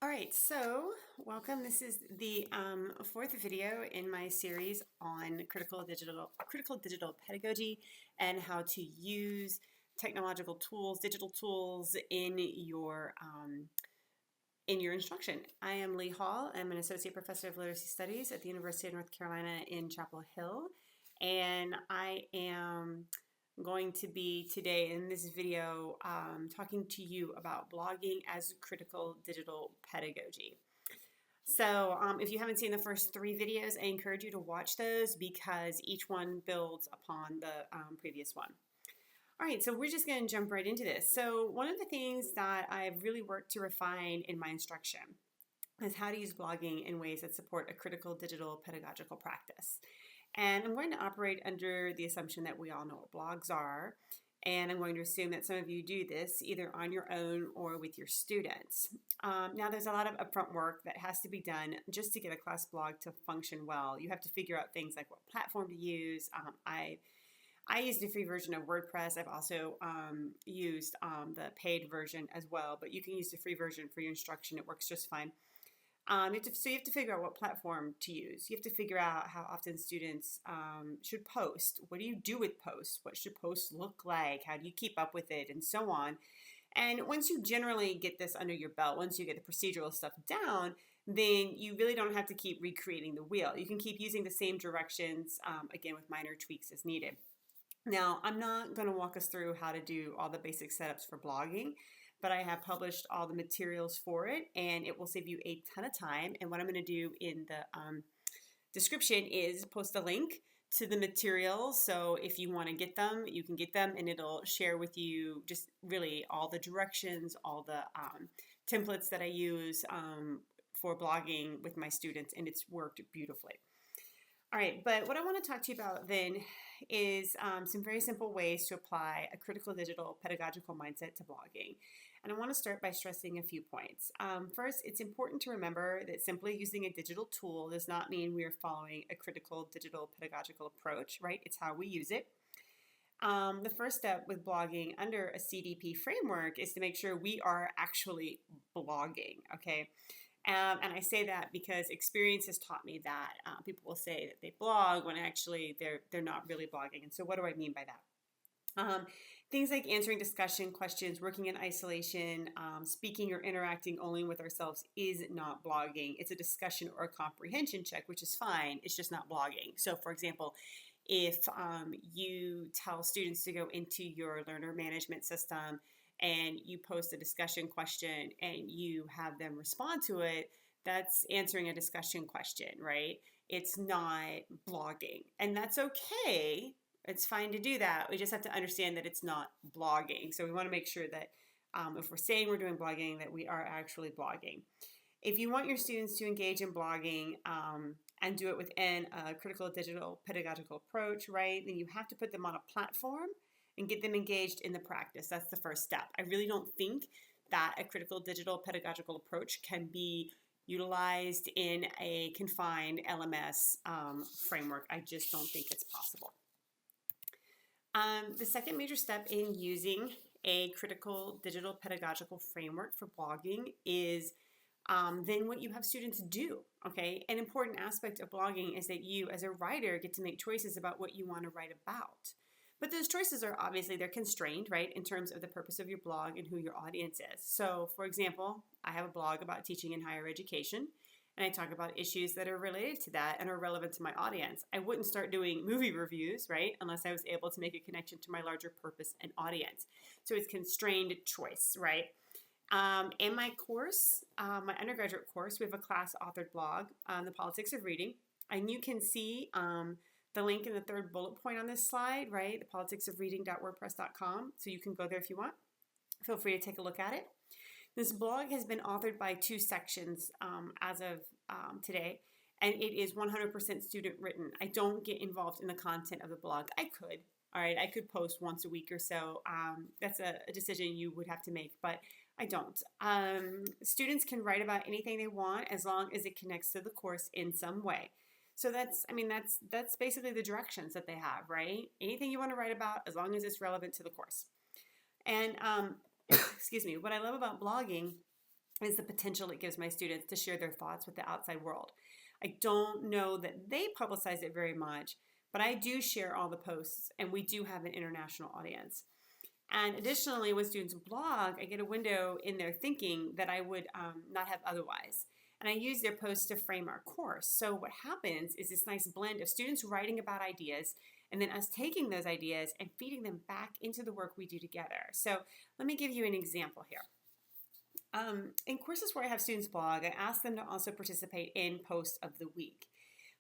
All right, so welcome. This is the fourth video in my series on critical digital pedagogy and how to use technological tools, digital tools in your instruction. I am Lee Hall. I'm an associate professor of literacy studies at the University of North Carolina in Chapel Hill, and I am going to be today in this video talking to you about blogging as critical digital pedagogy. So if you haven't seen the first three videos, I encourage you to watch those because each one builds upon the previous one. All right, so we're just going to jump right into this. So one of the things that I've really worked to refine in my instruction is how to use blogging in ways that support a critical digital pedagogical practice. And I'm going to operate under the assumption that we all know what blogs are. And I'm going to assume that some of you do this either on your own or with your students. Now, there's a lot of upfront work that has to be done just to get a class blog to function well. You have to figure out things like what platform to use. I used a free version of WordPress. I've also used the paid version as well, but you can use the free version for your instruction. It works just fine. So you have to figure out what platform to use. You have to figure out how often students should post. What do you do with posts? What should posts look like? How do you keep up with it? And so on. And once you generally get this under your belt, once you get the procedural stuff down, then you really don't have to keep recreating the wheel. You can keep using the same directions, again, with minor tweaks as needed. Now, I'm not going to walk us through how to do all the basic setups for blogging, but I have published all the materials for it, and it will save you a ton of time. And what I'm going to do in the description is post a link to the materials. So if you want to get them, you can get them, and it'll share with you just really all the directions, all the templates that I use for blogging with my students, and it's worked beautifully. All right, but what I want to talk to you about then is some very simple ways to apply a critical digital pedagogical mindset to blogging. And I want to start by stressing a few points. First, it's important to remember that simply using a digital tool does not mean we are following a critical digital pedagogical approach, right? It's how we use it. The first step with blogging under a CDP framework is to make sure we are actually blogging, okay? And I say that because experience has taught me that people will say that they blog when actually they're not really blogging. And so what do I mean by that? Things like answering discussion questions, working in isolation, speaking or interacting only with ourselves is not blogging. It's a discussion or a comprehension check, which is fine. It's just not blogging. So for example, if you tell students to go into your learner management system and you post a discussion question and you have them respond to it, that's answering a discussion question, right? It's not blogging. And that's okay. It's fine to do that. We just have to understand that it's not blogging. So we want to make sure that if we're saying we're doing blogging, that we are actually blogging. If you want your students to engage in blogging and do it within a critical digital pedagogical approach, right, then you have to put them on a platform and get them engaged in the practice. That's the first step. I really don't think that a critical digital pedagogical approach can be utilized in a confined LMS framework. I just don't think it's possible. The second major step in using a critical digital pedagogical framework for blogging is then what you have students do, okay? An important aspect of blogging is that you, as a writer, get to make choices about what you want to write about. But those choices are obviously, they're constrained, right, in terms of the purpose of your blog and who your audience is. So, for example, I have a blog about teaching in higher education, and I talk about issues that are related to that and are relevant to my audience. I wouldn't start doing movie reviews, right, unless I was able to make a connection to my larger purpose and audience. So it's constrained choice, right? In my course, my undergraduate course, we have a class-authored blog on the politics of reading, and you can see the link in the third bullet point on this slide, right? thepoliticsofreading.wordpress.com. So you can go there if you want. Feel free to take a look at it. This blog has been authored by 2 sections as of today, and it is 100% student written. I don't get involved in the content of the blog. I could, all right? I could post once a week or so. That's a decision you would have to make, but I don't. Students can write about anything they want as long as it connects to the course in some way. So that's basically the directions that they have, right? Anything you want to write about, as long as it's relevant to the course. And excuse me, what I love about blogging is the potential it gives my students to share their thoughts with the outside world. I don't know that they publicize it very much, but I do share all the posts, and we do have an international audience. And additionally, when students blog, I get a window in their thinking that I would not have otherwise. And I use their posts to frame our course. So what happens is this nice blend of students writing about ideas and then us taking those ideas and feeding them back into the work we do together. So let me give you an example here. In courses where I have students blog, I ask them to also participate in Post of the Week.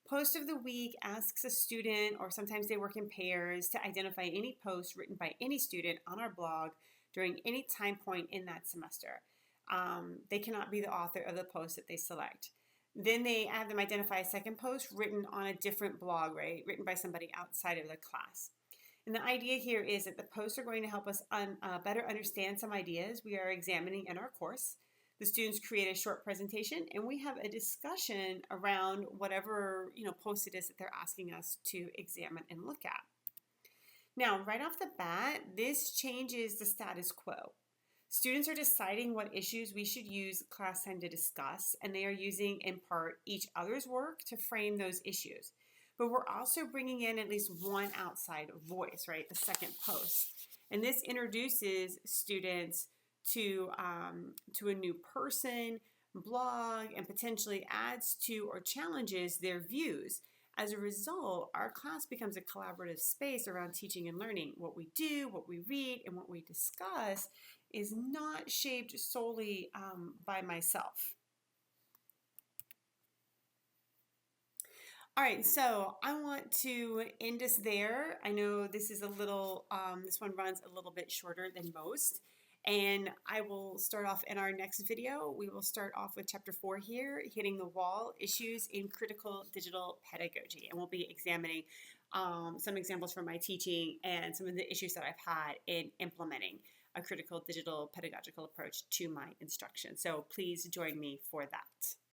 Post of the Week asks a student, or sometimes they work in pairs, to identify any post written by any student on our blog during any time point in that semester. They cannot be the author of the post that they select. Then they have them identify a second post written on a different blog, right? Written by somebody outside of the class. And the idea here is that the posts are going to help us better understand some ideas we are examining in our course. The students create a short presentation, and we have a discussion around whatever post it is that they're asking us to examine and look at. Now, right off the bat, this changes the status quo. Students are deciding what issues we should use class time to discuss, and they are using, in part, each other's work to frame those issues. But we're also bringing in at least one outside voice, right? The second post. And this introduces students to a new person, blog, and potentially adds to or challenges their views. As a result, our class becomes a collaborative space around teaching and learning. What we do, what we read, and what we discuss is not shaped solely by myself. All right, so I want to end us there. I know this is this one runs a little bit shorter than most. And I will start off in our next video. We will start off with chapter 4 here, hitting the wall, issues in critical digital pedagogy. And we'll be examining some examples from my teaching and some of the issues that I've had in implementing a critical digital pedagogical approach to my instruction. So please join me for that.